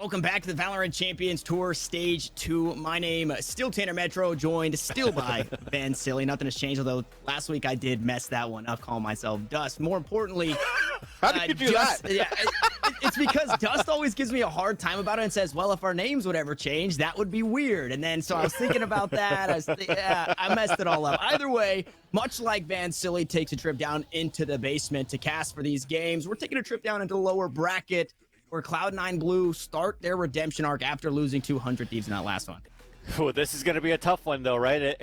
Welcome back to the VALORANT Champions Tour Stage 2. My name is still Tanner Metro, joined still by Van Silly. Nothing has changed, although last week I did mess that one up, calling myself Dust. More importantly, how did you do that? Yeah, it's because Dust always gives me a hard time about it and says, well, if our names would ever change, that would be weird. And then, so I was thinking about that. I messed it all up. Either way, much like Van Silly takes a trip down into the basement to cast for these games, we're taking a trip down into the lower bracket, where Cloud9 Blue start their redemption arc after losing 200 Thieves in that last one. Ooh, this is going to be a tough one, though, right?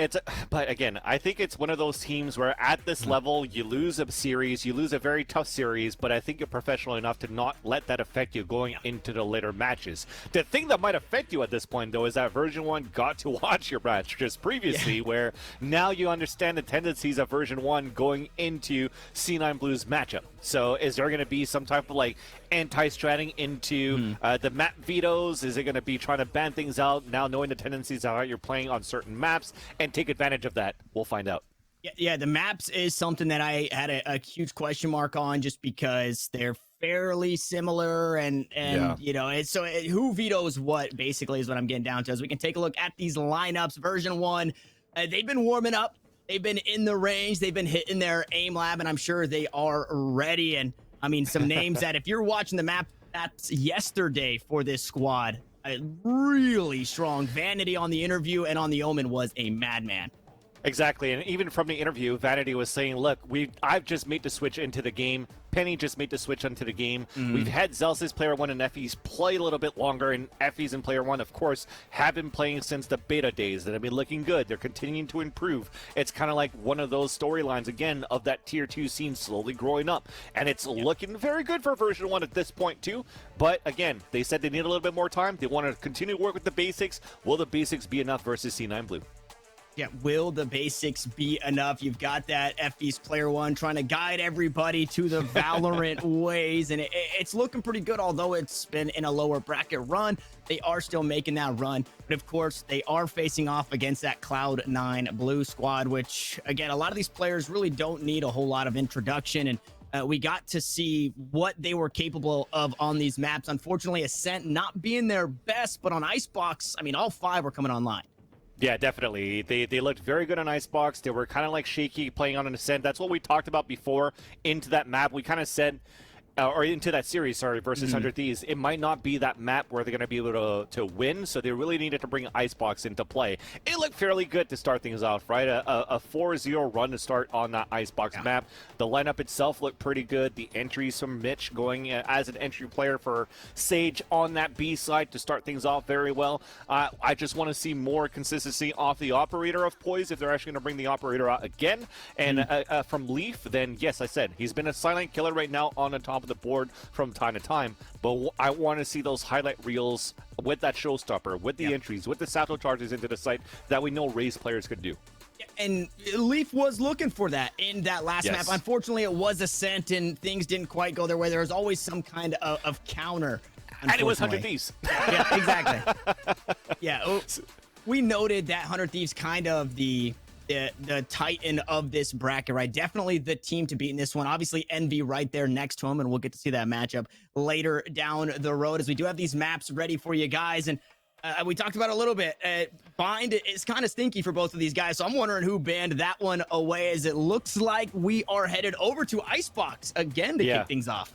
But again, I think it's one of those teams where at this level, you lose a series, you lose a very tough series, but I think you're professional enough to not let that affect you going into the later matches. The thing that might affect you at this point, though, is that Version 1 got to watch your match just previously, where now you understand the tendencies of Version 1 going into C9 Blue's matchup. So is there going to be some type of like anti-stratting into the map vetoes? Is it going to be trying to ban things out now knowing the tendencies of how you're playing on certain maps and take advantage of that? We'll find out. Yeah, the maps is something that I had a huge question mark on just because they're fairly similar and you know, who vetoes what basically is what I'm getting down to. As we can take a look at these lineups, Version 1, they've been warming up. They've been in the range. They've been hitting their aim lab, and I'm sure they are ready. And I mean, some names that if you're watching the map, that's yesterday for this squad. Really strong. Vanity on the interview and on the Omen was a madman. Exactly, and even from the interview, Vanity was saying, look, I've just made the switch into the game. Penny just made the switch into the game. We've had Zelsis Player 1 and Effie's play a little bit longer, and Effie's and Player 1, of course, have been playing since the beta days that have been looking good. They're continuing to improve. It's kind of like one of those storylines, again, of that Tier 2 scene slowly growing up, and it's looking very good for Version 1 at this point, too. But, again, they said they need a little bit more time. They want to continue to work with the basics. Will the basics be enough versus C9 Blue? Yeah, will the basics be enough? You've got that FB's Player 1 trying to guide everybody to the Valorant ways, and it's looking pretty good, although it's been in a lower bracket run. They are still making that run, but of course, they are facing off against that Cloud9 Blue squad, which, again, a lot of these players really don't need a whole lot of introduction, and we got to see what they were capable of on these maps. Unfortunately, Ascent not being their best, but on Icebox, I mean, all 5 were coming online. Yeah, definitely. They looked very good on Icebox. They were kind of like shaky playing on an Ascent. That's what we talked about before into that map. We kind of said, or into that series, sorry, versus 100 Thieves, it might not be that map where they're going to be able to win, so they really needed to bring Icebox into play. It looked fairly good to start things off, right? A 4-0 run to start on that Icebox map. The lineup itself looked pretty good. The entries from Mitch going as an entry player for Sage on that B side to start things off very well. I just want to see more consistency off the operator of Poise if they're actually going to bring the operator out again. And from Leaf, then yes, I said, he's been a silent killer right now on the top of the board from time to time, but I want to see those highlight reels with that showstopper, with the entries, with the Sato charges into the site that we know Raze players could do. And Leaf was looking for that in that last map. Unfortunately, it was Ascent, and things didn't quite go their way. There was always some kind of counter. And it was 100 Thieves. Yeah, exactly. Yeah, we noted that 100 Thieves kind of the titan of this bracket, right? Definitely the team to beat in this one. Obviously, Envy right there next to him, and we'll get to see that matchup later down the road as we do have these maps ready for you guys. And we talked about it a little bit. Bind is kind of stinky for both of these guys, so I'm wondering who banned that one away, as it looks like we are headed over to Icebox again to kick things off.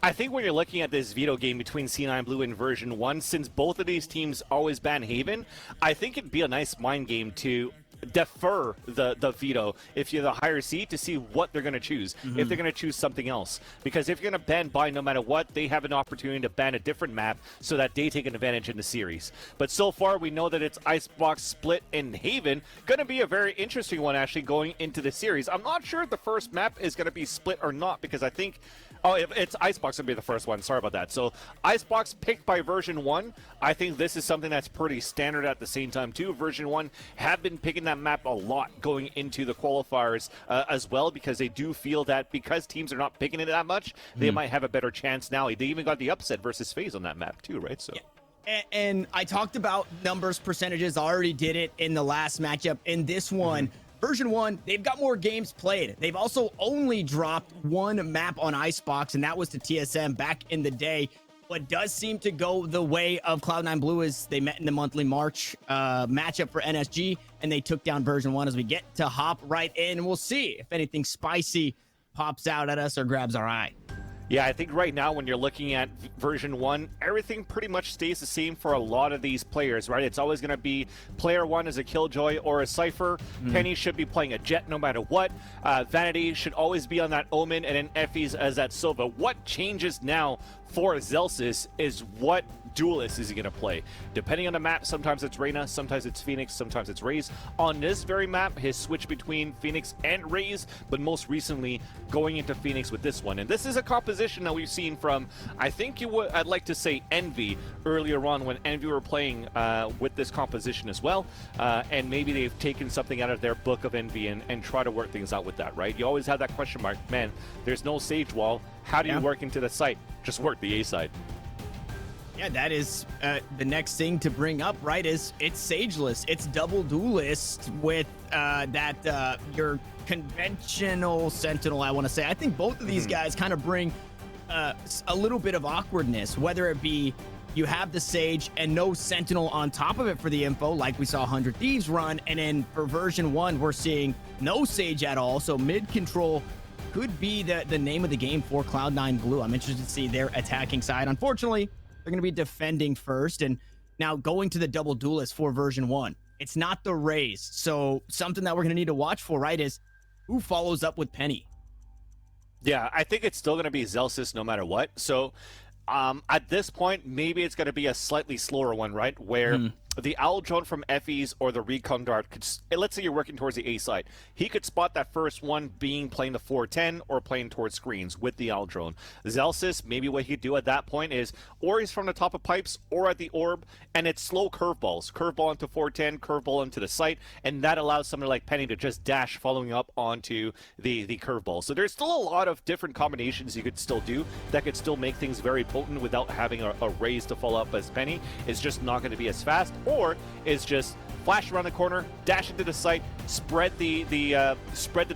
I think when you're looking at this veto game between C9 Blue and Version 1, since both of these teams always ban Haven, I think it'd be a nice mind game to defer the veto if you're the higher seed to see what they're going to choose, if they're going to choose something else. Because if you're going to ban Bind no matter what, they have an opportunity to ban a different map so that they take an advantage in the series. But so far, we know that it's Icebox, Split, and Haven. Going to be a very interesting one actually going into the series. I'm not sure if the first map is going to be Split or not, because I think it's Icebox going to be the first one. Sorry about that. So Icebox picked by Version 1. I think this is something that's pretty standard at the same time too. Version 1 have been picking that map a lot going into the qualifiers as well, because they do feel that because teams are not picking it that much, they might have a better chance now. They even got the upset versus FaZe on that map too, right? So. Yeah. And I talked about numbers, percentages. I already did it in the last matchup. In this one, Version 1, they've got more games played. They've also only dropped one map on Icebox, and that was to TSM back in the day. what does seem to go the way of Cloud9 Blue is they met in the monthly March matchup for NSG, and they took down version 1 as we get to hop right in. And we'll see if anything spicy pops out at us or grabs our eye. Yeah, I think right now when you're looking at version 1, everything pretty much stays the same for a lot of these players, right? It's always going to be player 1 as a Killjoy or a Cypher. Penny should be playing a Jet no matter what. Vanity should always be on that Omen, and then Effie's as that Sova. What changes now for Zelsis is what duelist is he going to play. Depending on the map, sometimes it's Reyna, sometimes it's Phoenix, sometimes it's Raze. On this very map, his switch between Phoenix and Raze, but most recently going into Phoenix with this one. And this is a composition that we've seen from, I think I'd like to say Envy earlier on when Envy were playing with this composition as well. And maybe they've taken something out of their book of Envy and try to work things out with that, right? You always have that question mark, man, there's no Sage Wall. How do you work into the site? Just work the A side. Yeah, that is the next thing to bring up, right? Is it's Sageless, it's double duelist with your conventional Sentinel, I want to say. I think both of these guys kind of bring a little bit of awkwardness, whether it be you have the Sage and no Sentinel on top of it for the info, like we saw 100 Thieves run, and then for version 1, we're seeing no Sage at all, so mid control could be the name of the game for Cloud9 Blue. I'm interested to see their attacking side. Unfortunately, they're going to be defending first, and now going to the double duelist for version 1. It's not the Raze, so something that we're going to need to watch for, right, is who follows up with Penny. Yeah, I think it's still going to be Zelsis no matter what. So at this point, maybe it's going to be a slightly slower one, right, where the Owl Drone from Effie's or the Recon Dart could, let's say you're working towards the A side, he could spot that first one being playing the 410 or playing towards screens with the Owl Drone. Zelsis, maybe what he'd do at that point is, or he's from the top of pipes or at the orb, and it's slow curveballs. Curveball into 410, curveball into the site, and that allows someone like Penny to just dash following up onto the curveball. So there's still a lot of different combinations you could still do that could still make things very potent without having a Raze to follow up as Penny. It's just not going to be as fast. Or is just flash around the corner, dash into the site, spread the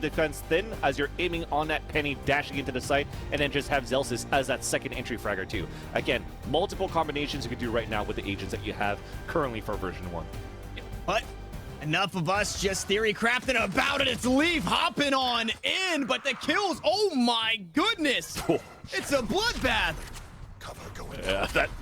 defense thin as you're aiming on that Penny, dashing into the site, and then just have Zelsis as that second entry fragger too. Again, multiple combinations you could do right now with the agents that you have currently for version 1. But enough of us just theory crafting about it. It's Leaf hopping on in, but the kills, oh my goodness. It's a bloodbath.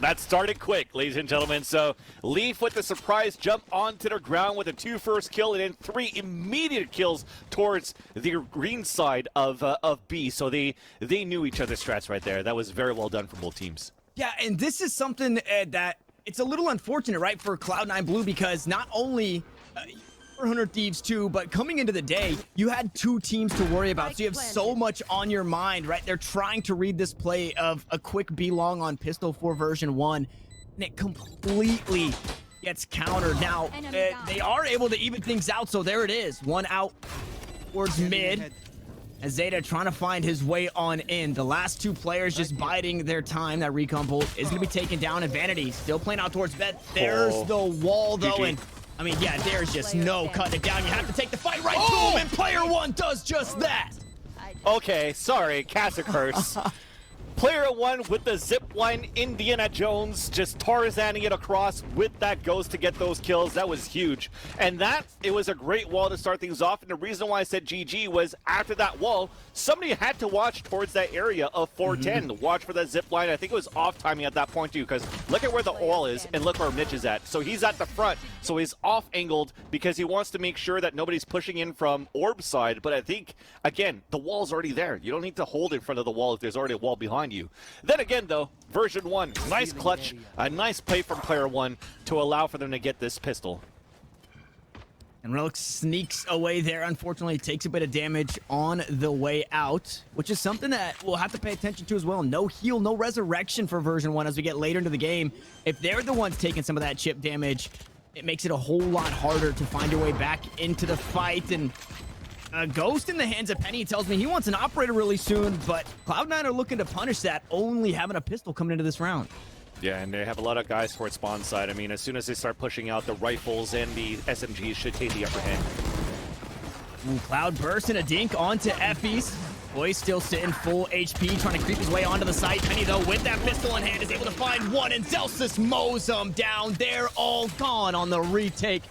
That started quick, ladies and gentlemen. So Leaf with the surprise jump onto the ground with a 2 first kill and then 3 immediate kills towards the green side of B. So they knew each other's strats right there. That was very well done from both teams. Yeah, and this is something that it's a little unfortunate, right, for Cloud9 Blue, because not only 100 Thieves too, but coming into the day, you had 2 teams to worry about, so you have so much on your mind, right? They're trying to read this play of a quick B-long on pistol for version 1, and it completely gets countered. Now, they are able to even things out, so there it is. One out towards mid, as Zeta trying to find his way on in. The last 2 players just biding their time. That recon bolt is going to be taken down, and Vanity still playing out towards bed. There's the wall, though, GG. and I mean, yeah, there's just no cutting it down. You have to take the fight right to him, and player 1 does just that. Okay, sorry, Casa Curse. Player 1 with the zipline, Indiana Jones, just Tarzaning it across with that ghost to get those kills. That was huge. And it was a great wall to start things off. And the reason why I said GG was after that wall, somebody had to watch towards that area of 410. Watch for that zipline. I think it was off timing at that point too, because look at where the wall is and look where Mitch is at. So he's at the front. So he's off angled because he wants to make sure that nobody's pushing in from orb side. But I think, again, the wall's already there. You don't need to hold in front of the wall if there's already a wall behind you. Then again, though, version 1, nice clutch, a nice play from player 1 to allow for them to get this pistol. And Relic sneaks away there. Unfortunately, takes a bit of damage on the way out, which is something that we'll have to pay attention to as well. No heal, no resurrection for version 1 as we get later into the game. If they're the ones taking some of that chip damage, it makes it a whole lot harder to find your way back into the fight. And a ghost in the hands of Penny tells me he wants an operator really soon, but Cloud9 are looking to punish that, only having a pistol coming into this round. Yeah, and they have a lot of guys towards spawn side. I mean, as soon as they start pushing out, the rifles and the SMGs should take the upper hand. Ooh, Cloud burst and a dink onto Effie's. Boy still sitting full HP, trying to creep his way onto the site. Penny, though, with that pistol in hand, is able to find one, and Zelsis mows them down. They're all gone on the retake.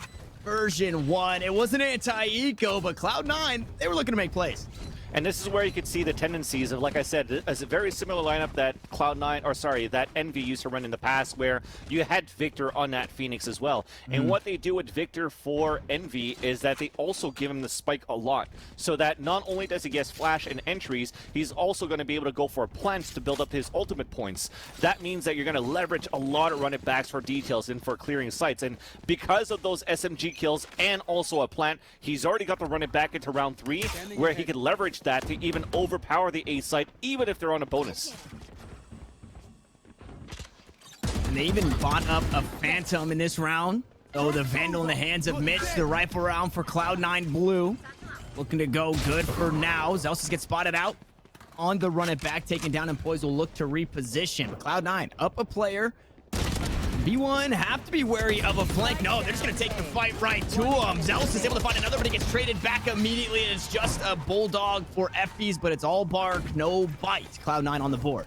Version 1. It was an anti-eco, but Cloud9, they were looking to make plays. And this is where you could see the tendencies of, like I said, as a very similar lineup that Cloud9, or sorry, that Envy used to run in the past, where you had Victor on that Phoenix as well. And what they do with Victor for Envy is that they also give him the spike a lot, so that not only does he get flash and entries, he's also going to be able to go for plants to build up his ultimate points. That means that you're going to leverage a lot of run it backs for details and for clearing sites. And because of those SMG kills and also a plant, he's already got to run it back into round 3, where he can leverage that to even overpower the A site, even if they're on a bonus. And they even bought up a Phantom in this round. Oh, the Vandal in the hands of Mitch. The rifle round for Cloud9 Blue. Looking to go good for now. Zelsis gets spotted out on the run it back, taken down, and Poise will look to reposition. Cloud9 up a player. B1 have to be wary of a flank. No, they're just going to take the fight right to him. Zealous is able to find another, but he gets traded back immediately, and it's just a bulldog for FBs, but it's all bark, no bite. Cloud9 on the board.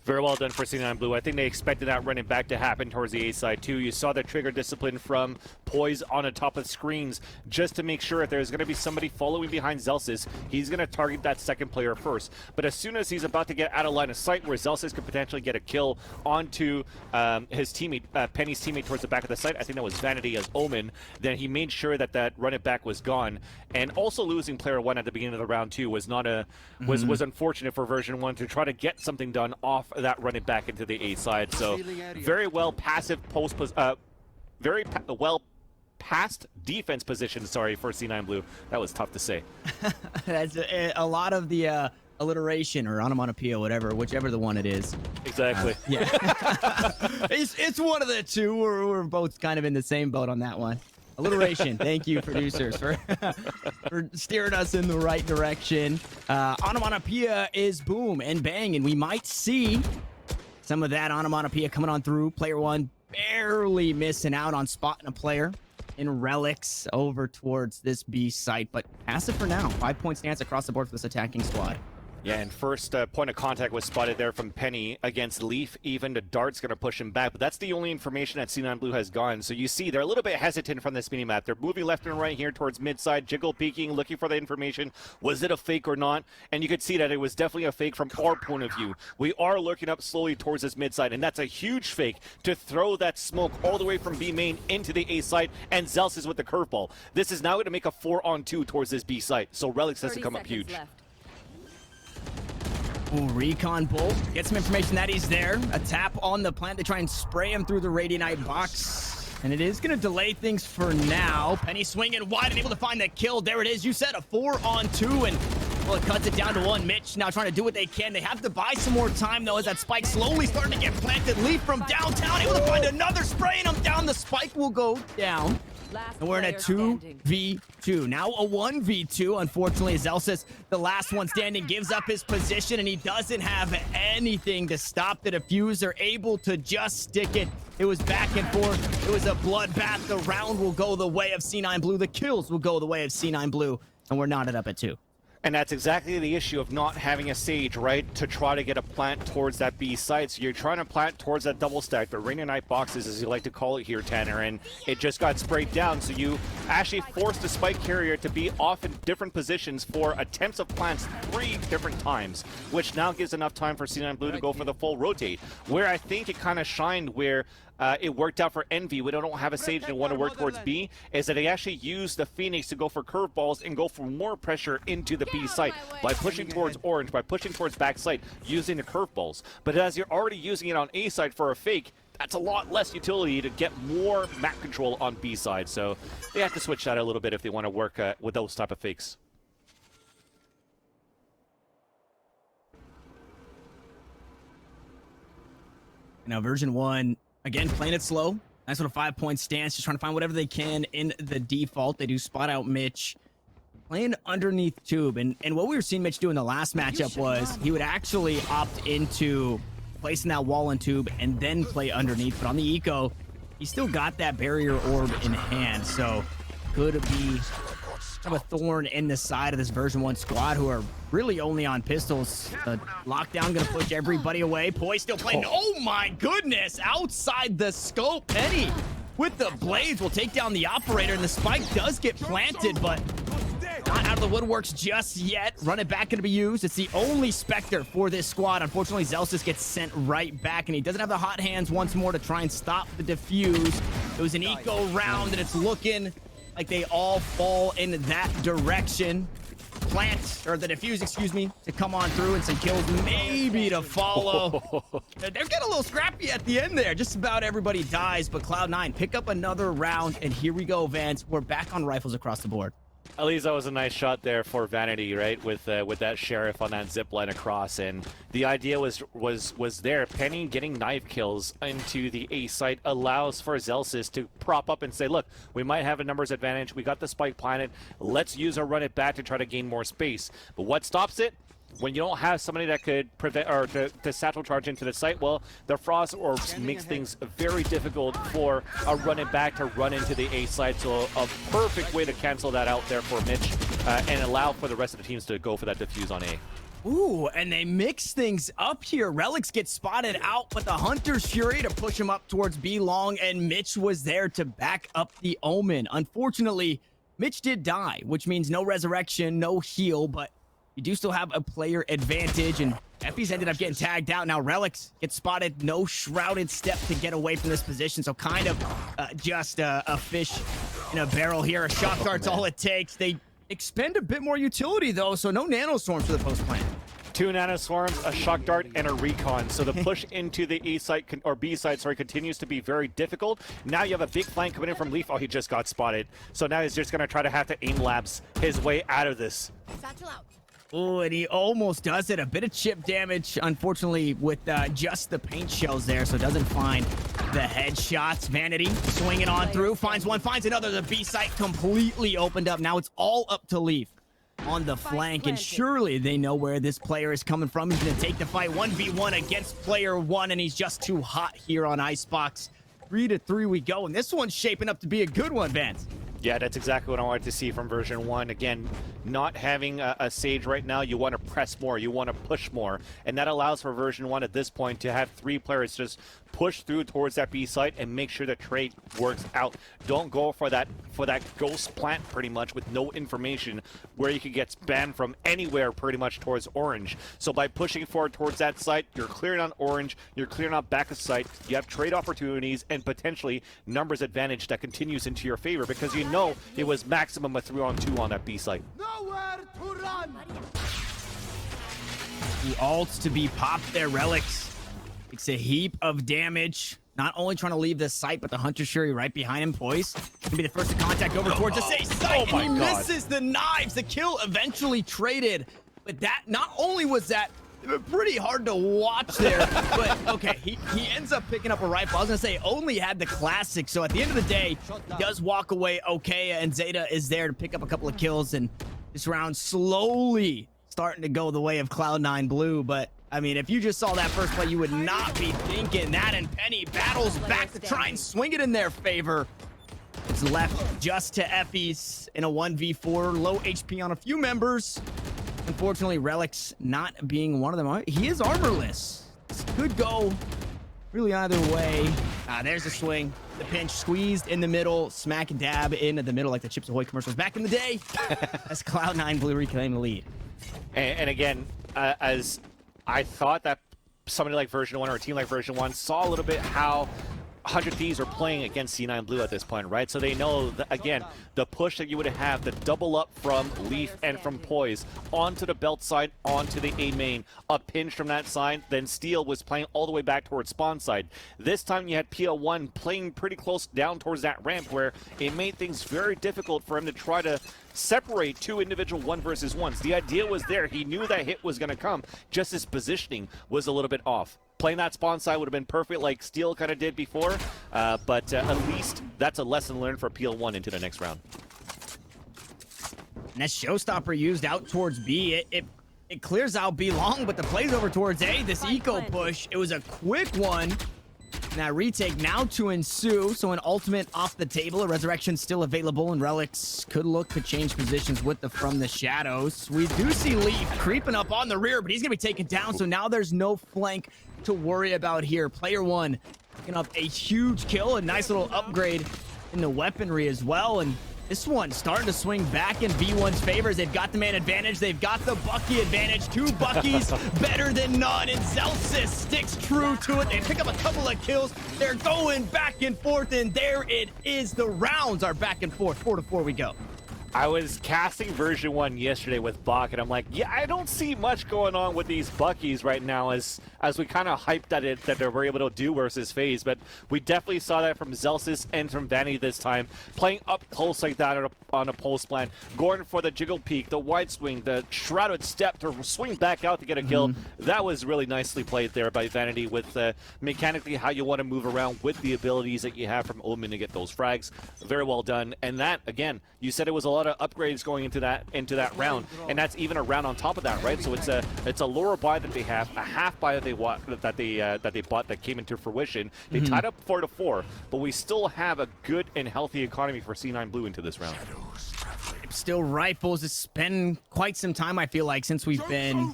Very well done for C9 Blue. I think they expected that running back to happen towards the A side too. You saw the trigger discipline from Poise on the top of screens just to make sure if there's going to be somebody following behind Zelsis, he's going to target that second player first. But as soon as he's about to get out of line of sight where Zelsis could potentially get a kill onto his teammate, Penny's teammate towards the back of the site, I think that was Vanity as Omen, then he made sure that that run it back was gone. And also losing player 1 at the beginning of the round 2 was not a was unfortunate for version 1 to try to get something done off that run it back into the A side. So very well passive well past defense position, sorry, for C9 Blue. That was tough to say. That's a lot of the alliteration or onomatopoeia, whichever the one it is. Exactly. Yeah. it's one of the two. We're both kind of in the same boat on that one. Alliteration. Thank you, producers, for steering us in the right direction. Onomatopoeia is boom and bang, and we might see some of that onomatopoeia coming on through. Player 1 barely missing out on spotting a player in Relics over towards this B site, but passive for now. 5-point stance across the board for this attacking squad. Yeah, and first point of contact was spotted there from Penny against Leaf. Even the Dart's going to push him back, but that's the only information that C9 Blue has gotten. So you see they're a little bit hesitant from this minimap. They're moving left and right here towards mid-side, jiggle peeking, looking for the information. Was it a fake or not? And you could see that it was definitely a fake from our point of view. We are looking up slowly towards this mid-side, and that's a huge fake to throw that smoke all the way from B main into the A side, and Zelsis is with the curveball. This is now going to make a 4-on-2 towards this B site, so Relics has to come up huge. Left. Ooh, Recon Bolt. Get some information that he's there. A tap on the plant. They try and spray him through the Radiant box. And it is going to delay things for now. Penny swinging wide and able to find that kill. There it is. You said a 4-on-2, and well, it cuts it down to 1. Mitch now trying to do what they can. They have to buy some more time, though, as that spike slowly starting to get planted. Leaf from downtown, able to find another, spraying him down. The spike will go down. And we're in a 2v2. Now a 1v2. Unfortunately, Zelsis, the last one standing, gives up his position, and he doesn't have anything to stop the diffuser. Able to just stick it. It was back and forth. It was a bloodbath. The round will go the way of C9 Blue. The kills will go the way of C9 Blue. And we're knotted up at 2. And that's exactly the issue of not having a Sage, right? To try to get a plant towards that B site. So you're trying to plant towards that double stack, the Rain and Night boxes, as you like to call it here, Tanner. And it just got sprayed down. So you actually forced the spike carrier to be off in different positions for attempts of plants 3 different times, which now gives enough time for C9 Blue to go for the full rotate. Where I think it kind of shined, where it worked out for Envy. We don't have a Sage and want to work towards B, is that they actually used the Phoenix to go for curveballs and go for more pressure into the B site by pushing towards orange, by pushing towards back site, using the curveballs. But as you're already using it on A side for a fake, that's a lot less utility to get more map control on B side. So they have to switch that a little bit if they want to work with those type of fakes. Now, version 1, again, playing it slow. Nice little 5-point stance, just trying to find whatever they can in the default. They do spot out Mitch, playing underneath tube. And what we were seeing Mitch do in the last matchup was he would actually opt into placing that wall in tube and then play underneath. But on the eco, he still got that barrier orb in hand. So could be of a thorn in the side of this version 1 squad who are really only on pistols. Lockdown gonna push everybody away. Poi still playing. Oh my goodness, outside the scope. Penny with the blades will take down the operator, and the spike does get planted, but not out of the woodworks just yet. Run it back, gonna be used. It's the only Spectre for this squad. Unfortunately, Zelsis gets sent right back, and he doesn't have the hot hands once more to try and stop the defuse. It was an eco round, and it's looking like they all fall in that direction. Plant, or the defuse, excuse me, to come on through, and some kills maybe to follow. They're getting a little scrappy at the end there. Just about everybody dies, but Cloud9 pick up another round, and here we go, Vance. We're back on rifles across the board. At least that was a nice shot there for Vanity, right? With that sheriff on that zip line across, and the idea was there. Penny getting knife kills into the A site allows for Zelsis to prop up and say, "Look, we might have a numbers advantage. We got the spike planted. Let's use our run it back to try to gain more space." But what stops it? When you don't have somebody that could prevent or to satchel charge into the site, well, the frost orbs makes things very difficult for a running back to run into the A site. So a perfect way to cancel that out there for Mitch and allow for the rest of the teams to go for that defuse on A. Ooh, and they mix things up here. Relics gets spotted out, but the Hunter's Fury to push him up towards B long, and Mitch was there to back up the Omen. Unfortunately, Mitch did die, which means no resurrection, no heal, but you do still have a player advantage, and Effie's ended up getting tagged out. Now Relics gets spotted, no shrouded step to get away from this position, so kind of just a fish in a barrel here. A shock dart's all it takes. They expend a bit more utility, though, so no nanostorms for the post plant. 2 nanoswarms, a shock dart, and a recon. So the push into the A site or B site, sorry, continues to be very difficult. Now you have a big flank coming in from Leaf. Oh, he just got spotted. So now he's just going to try to have to aim labs his way out of this. Satchel out. Oh, and he almost does it. A bit of chip damage, unfortunately, with just the paint shells there, so doesn't find the headshots. Vanity swinging on through, finds one, finds another. The B site completely opened up. Now it's all up to Leaf on the flank, and surely they know where this player is coming from. He's going to take the fight 1v1 against player 1, and he's just too hot here on Icebox. 3-3 we go, and this one's shaping up to be a good one, Vance. Yeah, that's exactly what I wanted to see from version 1. Again, not having a Sage right now, you want to press more, you want to push more, and that allows for version 1 at this point to have 3 players just push through towards that B site and make sure the trade works out. Don't go for that ghost plant pretty much with no information where you could get spammed from anywhere pretty much towards orange. So by pushing forward towards that site, you're clearing on orange, you're clearing on back of site, you have trade opportunities and potentially numbers advantage that continues into your favor because you know it was maximum of 3-on-2 on that B site. Nowhere to run. The ults to be popped there. Relics takes a heap of damage. Not only trying to leave the site, but the Hunter Shuri right behind him, poised. Can be the first to contact over towards the safe site, and he misses the knives. The kill eventually traded, but that not only was that pretty hard to watch there, but okay, he ends up picking up a rifle. I was gonna say only had the classic, so at the end of the day, he does walk away okay, and Zeta is there to pick up a couple of kills, and this round slowly starting to go the way of Cloud9 Blue, but I mean, if you just saw that first play, you would not be thinking that, and Penny battles back to try and swing it in their favor. It's left just to Effie's in a 1v4, low HP on a few members. Unfortunately, Relics not being one of them. He is armorless. This could go really either way. There's the swing. The pinch squeezed in the middle. Smack dab into the middle like the Chips Ahoy commercials back in the day. As Cloud9 Blue reclaim the lead. And again, as I thought that somebody like version 1 or a team like version 1 saw a little bit how 100 Thieves are playing against C9 Blue at this point, right? So they know, that, again, the push that you would have, the double up from Leaf and from Poise onto the belt side, onto the A main, a pinch from that side, then Steel was playing all the way back towards spawn side. This time you had PL1 playing pretty close down towards that ramp where it made things very difficult for him to try to separate 2 individual 1v1s. The idea was there. He knew that hit was going to come. Just his positioning was a little bit off. Playing that spawn side would have been perfect like Steel kind of did before, but at least that's a lesson learned for PL1 into the next round. And that showstopper used out towards B. It clears out B long, but the play's over towards A. This eco push, it was a quick one. Now retake now to ensue, so an ultimate off the table, a resurrection still available, and Relics could look to change positions with the From the Shadows. We do see Leaf creeping up on the rear, but he's gonna be taken down, so now there's no flank to worry about here. Player one picking up a huge kill, a nice little upgrade in the weaponry as well, and this one starting to swing back in V1's favor. They've got the man advantage. They've got the Bucky advantage. Two Buckies better than none. And Zelsis sticks true to it. They pick up a couple of kills. They're going back and forth. And there it is. The rounds are back and forth. 4-4 we go. I was casting version 1 yesterday with Bach, and I'm like, yeah, I don't see much going on with these Buckies right now as we kind of hyped at it that they were able to do versus FaZe, but we definitely saw that from Zelsis and from Vanny this time, playing up close like that on a pulse plan, going for the jiggle peek, the wide swing, the shrouded step to swing back out to get a kill. That was really nicely played there by Vanity with mechanically how you want to move around with the abilities that you have from Omen to get those frags. Very well done. And that, again, you said it was a lot of upgrades going into that round, and that's even a round on top of that, right? So it's a lower buy that they have, a half buy that they bought that came into fruition. They tied up 4-4, but we still have a good and healthy economy for C9 Blue into this round. Still rifles. It's been quite some time, I feel like, since we've been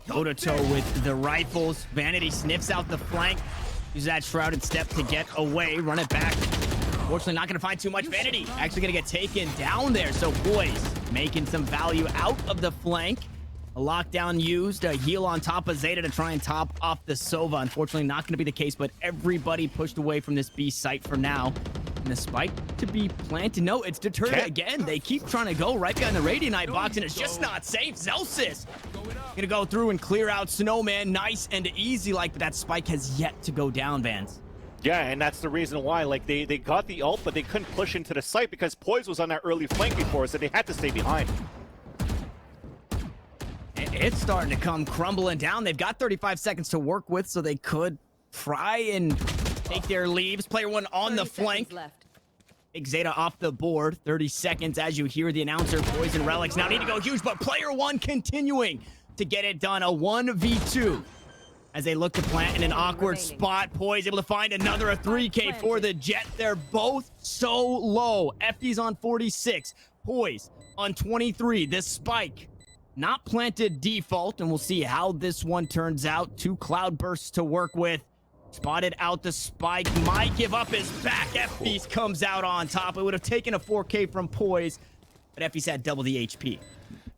toe-to-toe with the rifles. Vanity sniffs out the flank, uses that shrouded step to get away, run it back. Unfortunately, not going to find too much. Vanity actually going to get taken down there. So Boys making some value out of the flank. A lockdown used, a heal on top of Zeta to try and top off the Sova. Unfortunately, not going to be the case, but everybody pushed away from this B site for now. And the spike to be planted. No, it's deterred again. They keep trying to go right behind the Radiant box, and it's just not safe. Zelsis gonna go through and clear out Snowman. Nice and easy, but that spike has yet to go down, Vans. Yeah, and that's the reason why, they got the ult, but they couldn't push into the site because Poise was on that early flank before, so they had to stay behind. It's starting to come crumbling down. They've got 35 seconds to work with, so they could try and take their leaves. Player one on the flank. Big Zeta off the board. 30 seconds as you hear the announcer. Poise and Relics now need to go huge, but player one continuing to get it done. A 1v2. As they look to plant in an awkward spot. Poise able to find another 3K for the Jet. They're both so low. Effie's on 46. Poise on 23. This spike not planted default, and we'll see how this one turns out. Two cloudbursts to work with. Spotted out the spike. Might give up his back. Effie's comes out on top. It would have taken a 4K from Poise, but Effie's had double the HP.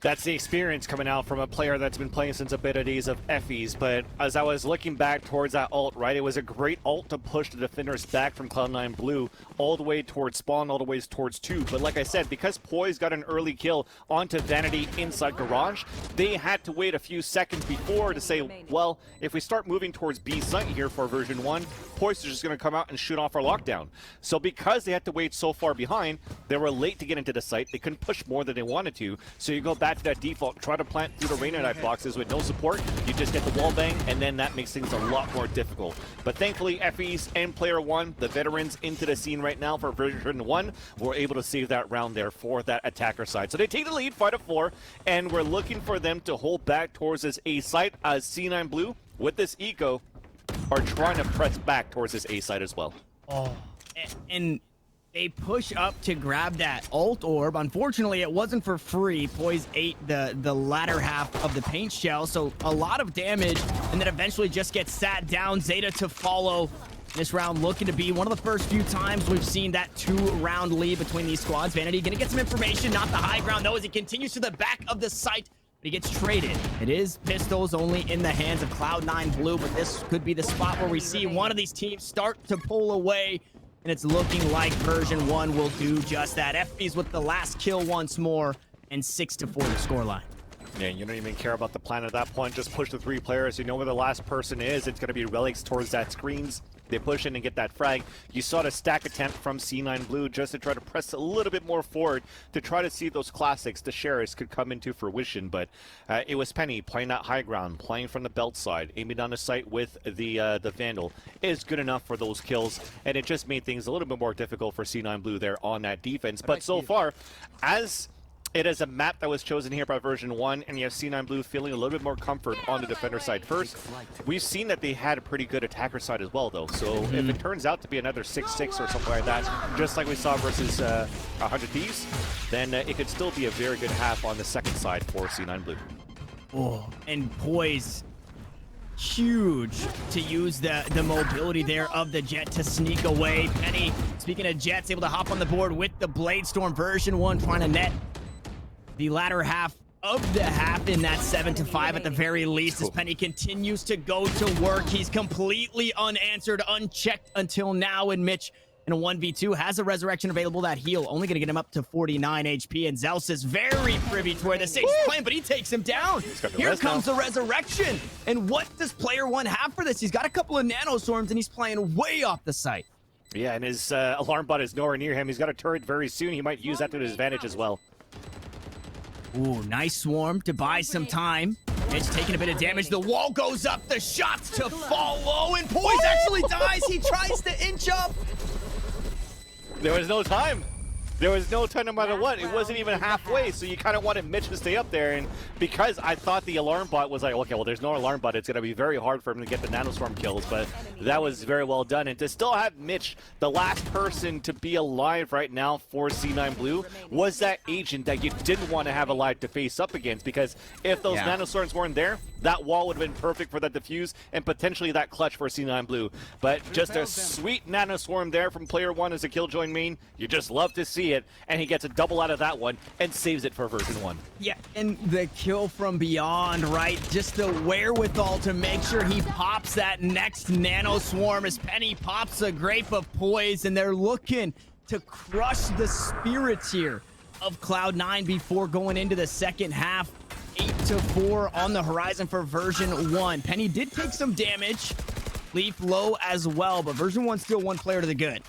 That's the experience coming out from a player that's been playing since the beta days of Effie's. But as I was looking back towards that ult, right, it was a great ult to push the defenders back from Cloud9 Blue all the way towards spawn, all the way towards 2. But like I said, because Poise got an early kill onto Vanity inside Garage, they had to wait a few seconds before to say, well, if we start moving towards B site here for version 1, Poise is just going to come out and shoot off our lockdown. So because they had to wait so far behind, they were late to get into the site. They couldn't push more than they wanted to. So you go back to that default, try to plant through the Rainer boxes with no support. You just get the wall bang, and then that makes things a lot more difficult. But thankfully, FEs and player one, the veterans into the scene right now for version 1, were able to save that round there for that attacker side. So they take the lead 5-4, and we're looking for them to hold back towards this A site as C9 Blue with this eco are trying to press back towards this A site as well. Oh, and they push up to grab that ult orb. Unfortunately, it wasn't for free. Poise ate the latter half of the paint shell, so a lot of damage, and then eventually just gets sat down. Zeta to follow this round, looking to be one of the first few times we've seen that 2-round lead between these squads. Vanity gonna get some information, not the high ground though, as he continues to the back of the site. But he gets traded. It is pistols only in the hands of Cloud9 Blue, but this could be the spot where we see one of these teams start to pull away, and it's looking like version 1 will do just that. FB's with the last kill once more, and 6-4 the scoreline. Yeah, you don't even care about the plan at that point. Just push the 3 players. You know where the last person is. It's going to be Relics towards that screens. They push in and get that frag. You saw the stack attempt from C9 Blue just to try to press a little bit more forward to try to see those classics, the Sheriffs, could come into fruition. But it was Penny playing that high ground, playing from the belt side, aiming down the sight with the Vandal is good enough for those kills. And it just made things a little bit more difficult for C9 Blue there on that defense. But so far, as It is a map that was chosen here by version 1, and you have C9 Blue feeling a little bit more comfort on the defender side first. We've seen that they had a pretty good attacker side as well, though. So if it turns out to be another 6-6 or something like that, just like we saw versus 100 Thieves, then it could still be a very good half on the second side for C9 Blue. Oh, and Poise, huge to use the mobility there of the Jet to sneak away. Penny, speaking of Jets, able to hop on the board with the Blade Storm version 1, trying to net the latter half of the half in that 7-5 at the very least, as Penny continues to go to work. He's completely unanswered, unchecked until now, and Mitch in a 1v2 has a resurrection available. That heal only going to get him up to 49 HP, and Zeus is very privy to where the Sage is playing, but he takes him down. Here comes the resurrection, and what does player 1 have for this? He's got a couple of nano storms, and he's playing way off the site. Yeah, and his alarm bot is nowhere near him. He's got a turret very soon. He might use that to his advantage as well. Ooh, nice swarm to buy some time. Mitch taking a bit of damage. The wall goes up. The shots to follow. And Poise actually dies. He tries to inch up. There was no time. There was no time no matter what. It wasn't even halfway, so you kind of wanted Mitch to stay up there. And because I thought the alarm bot was like, okay, well, there's no alarm bot. It's going to be very hard for him to get the nanoswarm kills, but that was very well done. And to still have Mitch, the last person to be alive right now for C9 Blue, was that agent that you didn't want to have alive to face up against, because if those nanoswarms weren't there, that wall would have been perfect for that defuse and potentially that clutch for C9 Blue. But just a sweet nanoswarm there from player 1 as a killjoy main. You just love to see it, and he gets a double out of that one and saves it for version 1. Yeah, and the kill from beyond, right? Just the wherewithal to make sure he pops that next nanoswarm as Penny pops a Grape of Poise, and they're looking to crush the spirits here of Cloud9 before going into the second half. 8-4 on the horizon for version 1. Penny did take some damage. Leaf low as well, but version 1 still one player to the good.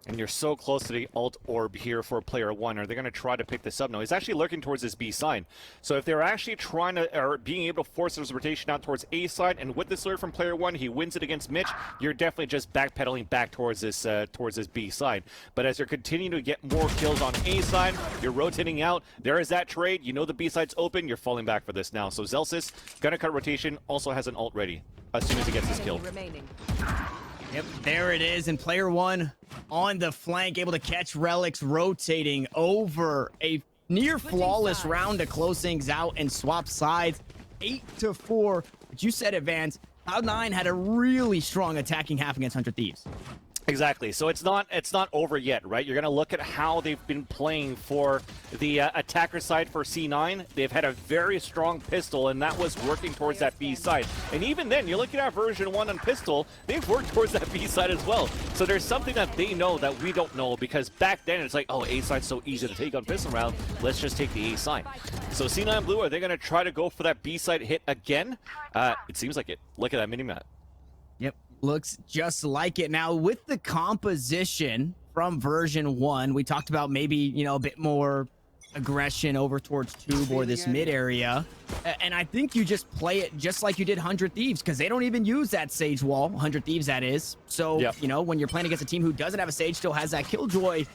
And you're so close to the alt orb here for player 1. Are they going to try to pick this up? No, he's actually lurking towards this B side. So if they're actually trying to, or being able to force his rotation out towards A side, and with this lure from player 1, he wins it against Mitch, you're definitely just backpedaling back towards this B side. But as you're continuing to get more kills on A side, you're rotating out. There is that trade. You know the B side's open. You're falling back for this now. So Zelsis, gonna cut rotation, also has an ult ready as soon as he gets his kill. Yep, there it is, and player 1 on the flank, able to catch Relics rotating over a near flawless round to close things out and swap sides. 8-4, but you said it, Vance. Cloud9 had a really strong attacking half against 100 Thieves. Exactly. So it's not over yet, right? You're going to look at how they've been playing for the attacker side for C9. They've had a very strong pistol, and that was working towards that B side. And even then, you're looking at version 1 on pistol, they've worked towards that B side as well. So there's something that they know that we don't know, because back then it's like, oh, A side's so easy to take on pistol round. Let's just take the A side. So C9 Blue, are they going to try to go for that B side hit again? It seems like it. Look at that mini-map. Yep, looks just like it. Now, with the composition from version 1, we talked about maybe, you know, a bit more aggression over towards tube or this mid area. And I think you just play it just like you did 100 Thieves, because they don't even use that Sage wall, 100 Thieves that is. So, you know, when you're playing against a team who doesn't have a Sage, still has that Killjoy,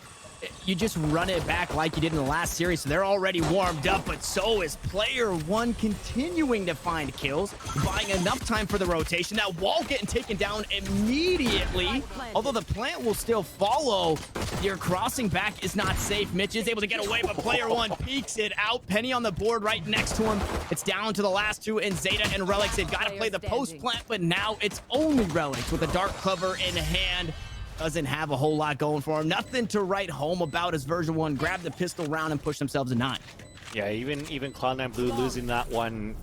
you just run it back like you did in the last series. So they're already warmed up, but so is player 1 continuing to find kills, buying enough time for the rotation. That wall getting taken down immediately, although the plant will still follow. Your crossing back is not safe. Mitch is able to get away, but player 1 peeks it out. Penny on the board right next to him. It's down to the last two in Zeta and Relics. They've got to play the post plant, but now it's only Relics with a dark cover in hand. Doesn't have a whole lot going for him. Nothing to write home about as version 1 grabbed the pistol round and pushed themselves a 9. Yeah, even Cloud9 Blue losing that one.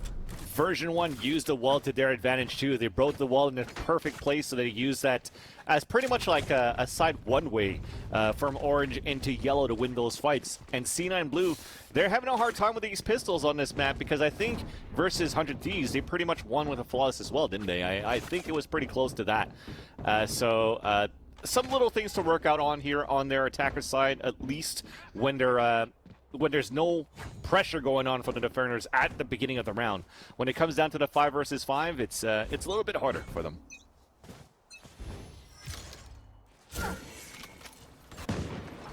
Version 1 used the wall to their advantage too. They broke the wall in a perfect place, so they used that as pretty much like a side one-way from orange into yellow to win those fights. And C9 Blue, they're having a hard time with these pistols on this map, because I think versus 100 Thieves, they pretty much won with a flawless as well, didn't they? I think it was pretty close to that. Some little things to work out on here on their attacker side, at least when they're when there's no pressure going on from the defenders at the beginning of the round. When it comes down to the 5 versus 5, it's a little bit harder for them.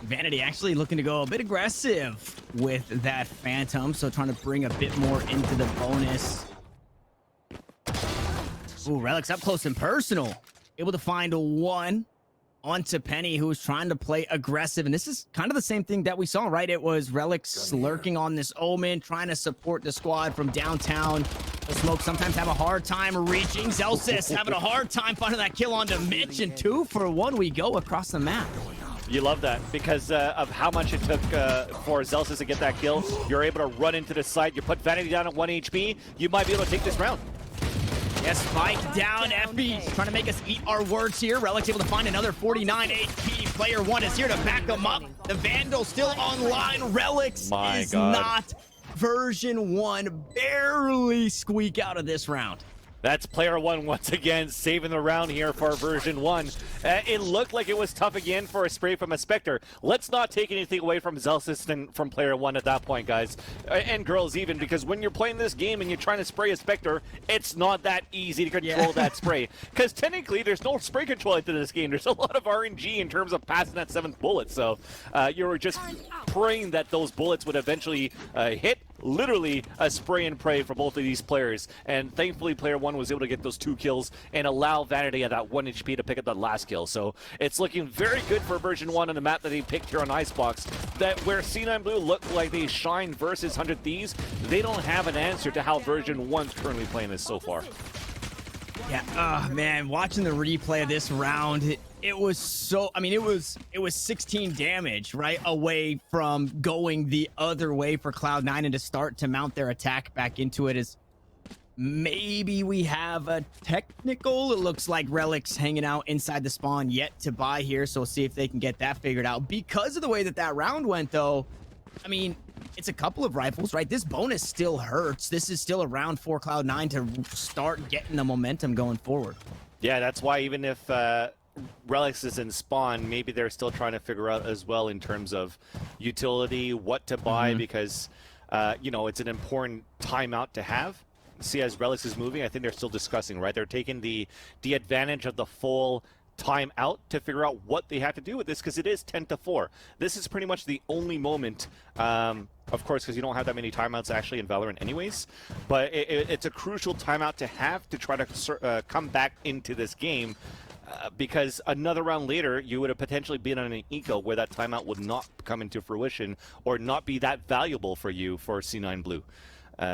Vanity actually looking to go a bit aggressive with that Phantom, so trying to bring a bit more into the bonus. Ooh, Relics up close and personal. Able to find one onto Penny, who was trying to play aggressive. And this is kind of the same thing that we saw, right? It was Relics lurking on this Omen, trying to support the squad from downtown. The Smoke sometimes have a hard time reaching. Zelsis having a hard time finding that kill onto Mitch, and 2 for 1 we go across the map. You love that because of how much it took for Zelsis to get that kill. You're able to run into the site. You put Vanity down at 1 HP. You might be able to take this round. Yes, spike down. FB trying to make us eat our words here. Relic's able to find another 49 HP. Player 1 is here to back them up. The Vandal still online. Relics is not version 1. Barely squeak out of this round. That's player 1 once again, saving the round here for version 1. It looked like it was tough again for a spray from a Spectre. Let's not take anything away from Zelsis and from player 1 at that point, guys. And girls even, because when you're playing this game and you're trying to spray a Spectre, it's not that easy to control that spray. Because technically, there's no spray control into this game. There's a lot of RNG in terms of passing that 7th bullet. So you were just praying that those bullets would eventually hit. Literally a spray and pray for both of these players, and thankfully player 1 was able to get those 2 kills and allow Vanity at that 1 HP to pick up that last kill. So it's looking very good for version 1 on the map that they picked here on Icebox, that where C9B looked like they shine versus 100 Thieves. They don't have an answer to how version 1's currently playing this so far. Yeah, oh man, watching the replay of this round, it was so, I mean, it was 16 damage, right, away from going the other way for Cloud9, and to start to mount their attack back into it is maybe we have a technical. It looks like Relic's hanging out inside the spawn yet to buy here, so we'll see if they can get that figured out. Because of the way that that round went, though, I mean, it's a couple of rifles, right? This bonus still hurts. This is still a round for Cloud9 to start getting the momentum going forward. Yeah, that's why even if Relics is in spawn, maybe they're still trying to figure out as well in terms of utility, what to buy, because, you know, it's an important timeout to have. See, as Relics is moving, I think they're still discussing, right? They're taking the advantage of the full time out to figure out what they have to do with this, because it is 10-4. This is pretty much the only moment, of course, because you don't have that many timeouts actually in Valorant anyways, but it's a crucial timeout to have to try to come back into this game, because another round later you would have potentially been on an eco where that timeout would not come into fruition or not be that valuable for you for C9B.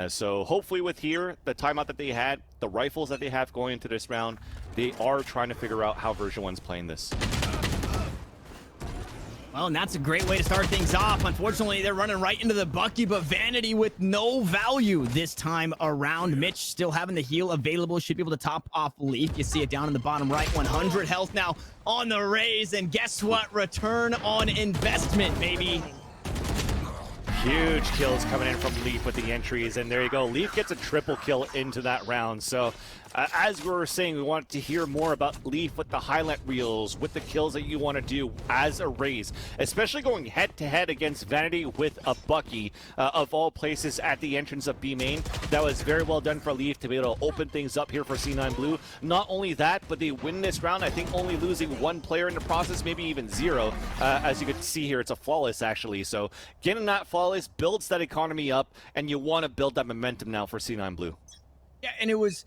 So hopefully with here, the timeout that they had, the rifles that they have going into this round, they are trying to figure out how version 1's playing this. Well, and that's a great way to start things off. Unfortunately, they're running right into the Bucky, but Vanity with no value this time around. Mitch still having the heal available, should be able to top off Leaf. You see it down in the bottom right, 100 health now on the raise, and guess what? Return on investment, baby. Huge kills coming in from Leaf with the entries, and there you go. Leaf gets a triple kill into that round. So as we were saying, we want to hear more about Leaf with the highlight reels, with the kills that you want to do as a raise, especially going head-to-head against Vanity with a Bucky, of all places at the entrance of B main. That was very well done for Leaf to be able to open things up here for C9B. Not only that, but they win this round, I think only losing 1 player in the process, maybe even 0. As you can see here, it's a flawless actually. So getting that flawless builds that economy up, and you want to build that momentum now for C9B. Yeah, and it was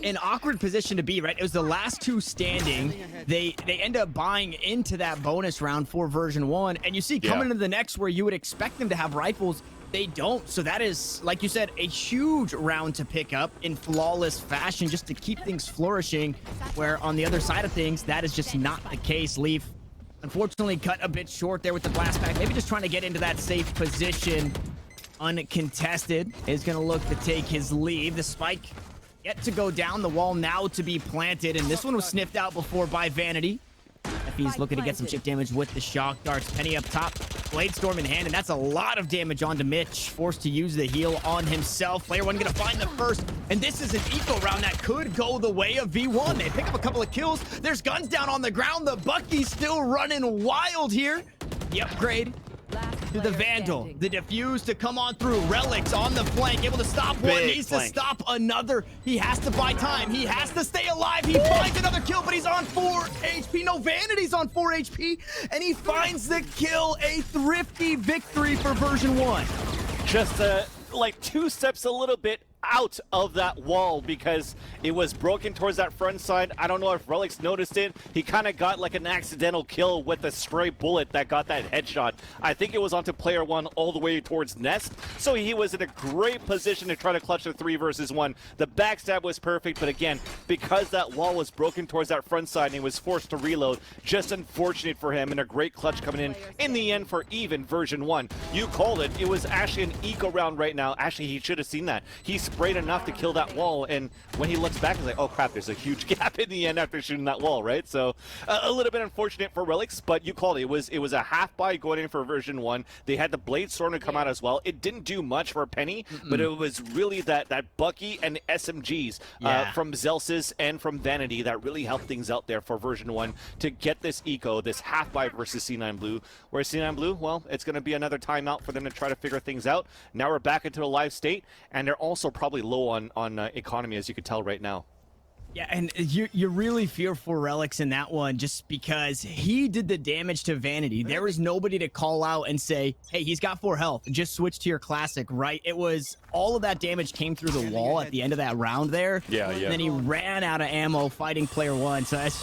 an awkward position to be, right? It was the last 2 standing. They end up buying into that bonus round for version 1, and you see coming into the next where you would expect them to have rifles, they don't. So that is, like you said, a huge round to pick up in flawless fashion just to keep things flourishing, where on the other side of things, that is just not the case. Leaf unfortunately cut a bit short there with the blast pack, maybe just trying to get into that safe position. Uncontested is going to look to take his leave. The spike yet to go down, the wall now to be planted, and this one was sniffed out before by Vanity. FE's looking to get some chip damage with the shock darts. Penny up top, Blade Storm in hand, and that's a lot of damage onto Mitch. Forced to use the heal on himself. Player 1 gonna find the first, and this is an eco round that could go the way of V1. They pick up a couple of kills. There's guns down on the ground. The Bucky's still running wild here. The upgrade to the Vandal. The defuse to come on through. Relics on the flank, able to stop one, Big needs flank. to stop another. He has to buy time. He has to stay alive. He finds another kill, but he's on 4 HP. No, Vanity's on 4 HP, and he finds the kill. A thrifty victory for version 1. Just like 2 steps a little bit out of that wall because it was broken towards that front side. I don't know if Relics noticed it. He kind of got like an accidental kill with a stray bullet that got that headshot. I think it was onto player 1 all the way towards Nest, so he was in a great position to try to clutch the 3 versus 1. The backstab was perfect, but again, because that wall was broken towards that front side and he was forced to reload, just unfortunate for him, and a great clutch coming in the end for even version 1. You called it. It was actually an eco round right now. Actually, he should have seen that. He sprayed enough to kill that wall, and when he looks back, he's like, oh crap, there's a huge gap in the end after shooting that wall, right? So a little bit unfortunate for Relics, but you called it. It was a half buy going in for version 1. They had the Blade Storm to come out as well. It didn't do much for Penny, but it was really that Bucky and SMGs from Zelsis and from Vanity that really helped things out there for version 1 to get this eco, this half buy versus C9 Blue. Where C9 Blue, well, it's going to be another timeout for them to try to figure things out. Now we're back into the live state, and they're also probably low on economy, as you can tell right now. Yeah, and you really fear for Relics in that one just because he did the damage to Vanity. There was nobody to call out and say, hey, he's got 4 health. Just switch to your classic, right? It was all of that damage came through the wall at the end of that round there. Yeah. And then he ran out of ammo fighting player 1. So that's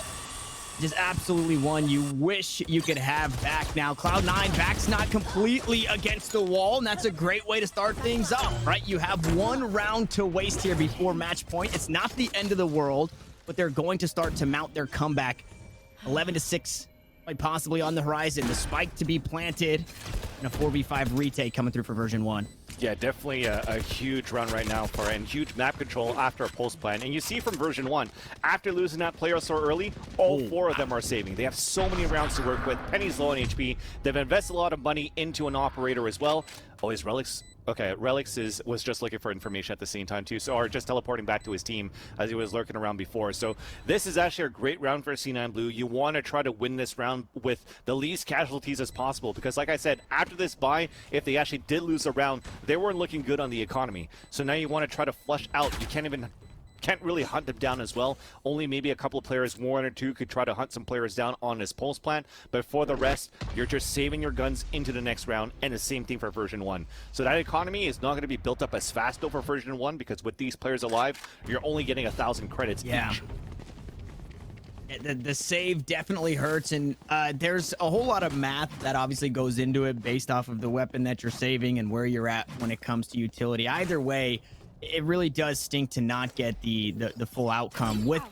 just absolutely one you wish you could have back. Now, Cloud9 back's not completely against the wall, and that's a great way to start things up, right? You have 1 round to waste here before match point. It's not the end of the world, but they're going to start to mount their comeback. 11-6, quite possibly on the horizon. The spike to be planted, and a 4v5 retake coming through for version 1. Yeah, definitely a huge run right now for and huge map control after a pulse plan. And you see from version 1, after losing that player so early, all 4 of them are saving. They have so many rounds to work with. Penny's low on HP. They've invested a lot of money into an operator as well. Oh, his Relics. Okay, Relics was just looking for information at the same time too, so or just teleporting back to his team as he was lurking around before. So this is actually a great round for C9 Blue. You want to try to win this round with the least casualties as possible because, like I said, after this buy, if they actually did lose a round, they weren't looking good on the economy. So now you want to try to flush out. You can't really hunt them down as well. Only maybe a couple of players, 1 or 2, could try to hunt some players down on this pulse plant. But for the rest, you're just saving your guns into the next round, and the same thing for version 1. So that economy is not going to be built up as fast over version 1 because with these players alive, you're only getting 1,000 credits each. The save definitely hurts, and there's a whole lot of math that obviously goes into it based off of the weapon that you're saving and where you're at when it comes to utility. Either way, it really does stink to not get the full outcome. With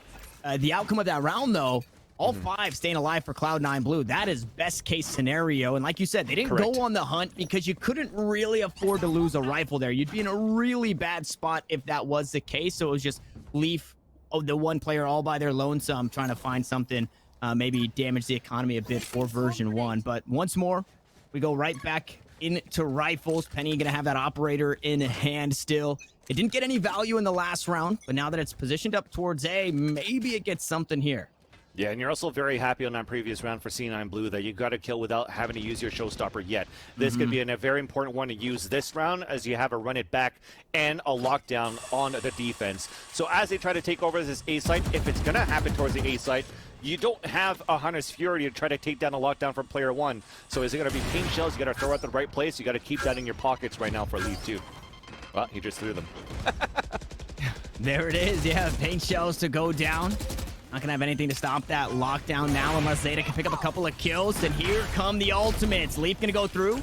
the outcome of that round, though, all 5 staying alive for Cloud9 Blue. That is best case scenario. And like you said, they didn't go on the hunt because you couldn't really afford to lose a rifle there. You'd be in a really bad spot if that was the case. So it was just Leaf, the 1 player all by their lonesome trying to find something, maybe damage the economy a bit for version 1. But once more, we go right back into rifles. Penny gonna have that operator in hand still. It didn't get any value in the last round, but now that it's positioned up towards A, maybe it gets something here. Yeah, and you're also very happy on that previous round for C9 Blue that you got to kill without having to use your showstopper yet. This could be a very important one to use this round as you have a run it back and a lockdown on the defense. So as they try to take over this A site, if it's going to happen towards the A site, you don't have a Hunter's Fury to try to take down a lockdown from player 1. So is it going to be paint shells? You got to throw at the right place. You got to keep that in your pockets right now for Leaf too. Well, he just threw them. There it is. Yeah, paint shells to go down. Not gonna have anything to stop that lockdown now unless Zeta can pick up a couple of kills. And here come the ultimates. Leaf gonna go through.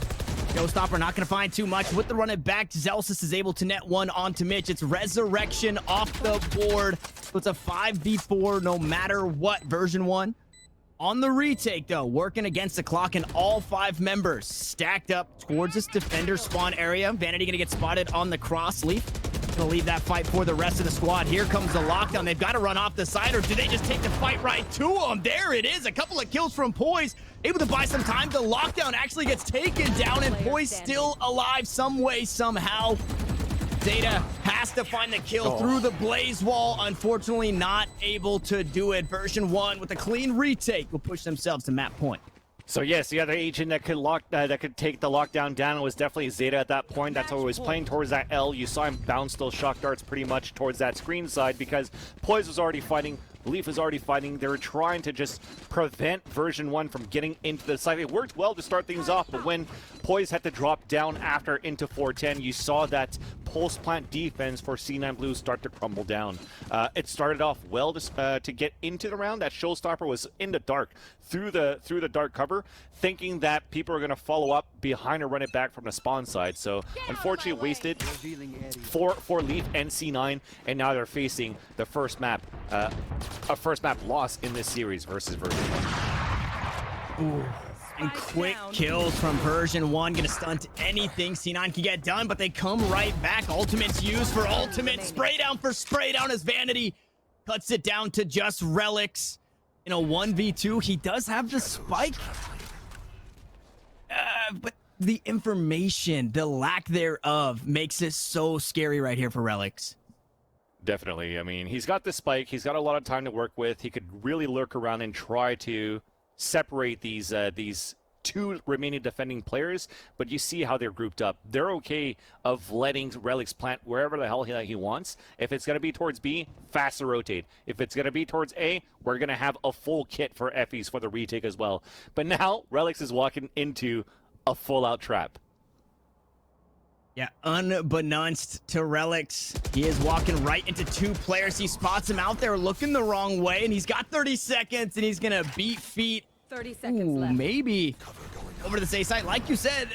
Showstopper not gonna find too much. With the run it back, Zelsis is able to net 1 onto Mitch. It's Resurrection off the board. So it's a 5v4 no matter what. Version 1 on the retake, though, working against the clock, and all 5 members stacked up towards this defender spawn area. Vanity gonna get spotted on the cross. Leaf gonna leave that fight for the rest of the squad. Here comes the lockdown. They've got to run off the side, or do they just take the fight right to them? There it is. A couple of kills from Poise. Able to buy some time. The lockdown actually gets taken down, and Poise still alive some way, somehow. Zeta has to find the kill through the blaze wall. Unfortunately, not able to do it. Version 1 with a clean retake will push themselves to map point. So yes, the other agent that could take the lockdown down was definitely Zeta at that point. That's why he was playing towards that L. You saw him bounce those shock darts pretty much towards that screen side because Poise was already fighting. Leaf was already fighting. They were trying to just prevent version 1 from getting into the side. It worked well to start things off, but when Poise had to drop down after into 410, you saw that pulse plant defense for C9 Blue start to crumble down. It started off well to get into the round. That showstopper was in the dark through the dark cover, thinking that people are going to follow up behind or run it back from the spawn side. So unfortunately wasted for Leaf and C9, and now they're facing the first map. A first map loss in this series versus version 1. Ooh. And quick kills from version 1, gonna stunt anything C9 can get done, but they come right back. Ultimate's used for ultimate, spray down for spray down as Vanity cuts it down to just Relics in a 1v2. He does have the spike, but the information, the lack thereof, makes it so scary right here for Relics. Definitely. I mean, he's got the spike. He's got a lot of time to work with. He could really lurk around and try to separate these two remaining defending players, but you see how they're grouped up. They're okay of letting Relics plant wherever the hell he wants. If it's going to be towards B, faster rotate. If it's going to be towards A, we're going to have a full kit for FEs for the retake as well. But now, Relics is walking into a full-out trap. Yeah, unbeknownst to Relics, he is walking right into two players. He spots him out there looking the wrong way, and he's got 30 seconds, and he's going to beat feet. 30 seconds left. Maybe over to the safe side. Like you said,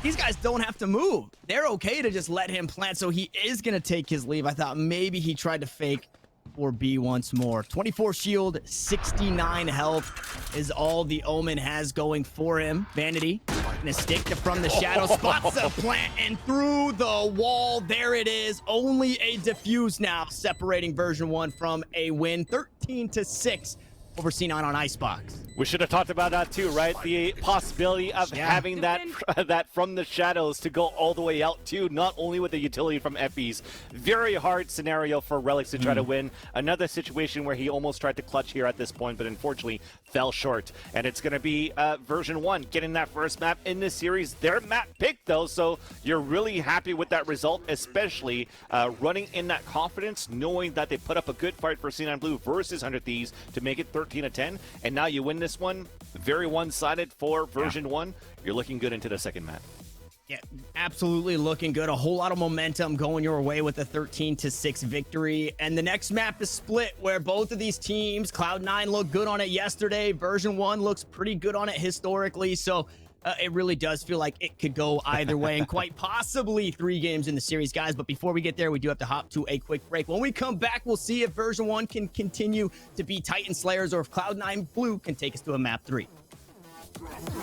these guys don't have to move. They're okay to just let him plant, so he is going to take his leave. I thought maybe he tried to fake for B once more. 24 shield, 69 health is all the Omen has going for him. Vanity gonna stick to from the shadow, spots the plant, and through the wall, there it is. Only a defuse now, separating version 1 from a win. 13-6 over C9 on Icebox. We should have talked about that too, right? The possibility of having that from the shadows to go all the way out too, not only with the utility from FEs. Very hard scenario for Relics to try to win. Another situation where he almost tried to clutch here at this point, but unfortunately fell short. And it's going to be version 1 getting that first map in this series. Their map pick though, so you're really happy with that result, especially running in that confidence, knowing that they put up a good fight for C9 Blue versus 100 Thieves to make it 13-10, and now you win this one. Very one-sided for version 1. You're looking good into the second map. Yeah, absolutely looking good. A whole lot of momentum going your way with a 13-6 victory. And the next map is split, where both of these teams, Cloud9 looked good on it yesterday. Version 1 looks pretty good on it historically. So it really does feel like it could go either way, and quite possibly 3 games in the series, guys. But before we get there, we do have to hop to a quick break. When we come back, we'll see if version 1 can continue to be Titan Slayers, or if Cloud9 Blue can take us to a map 3.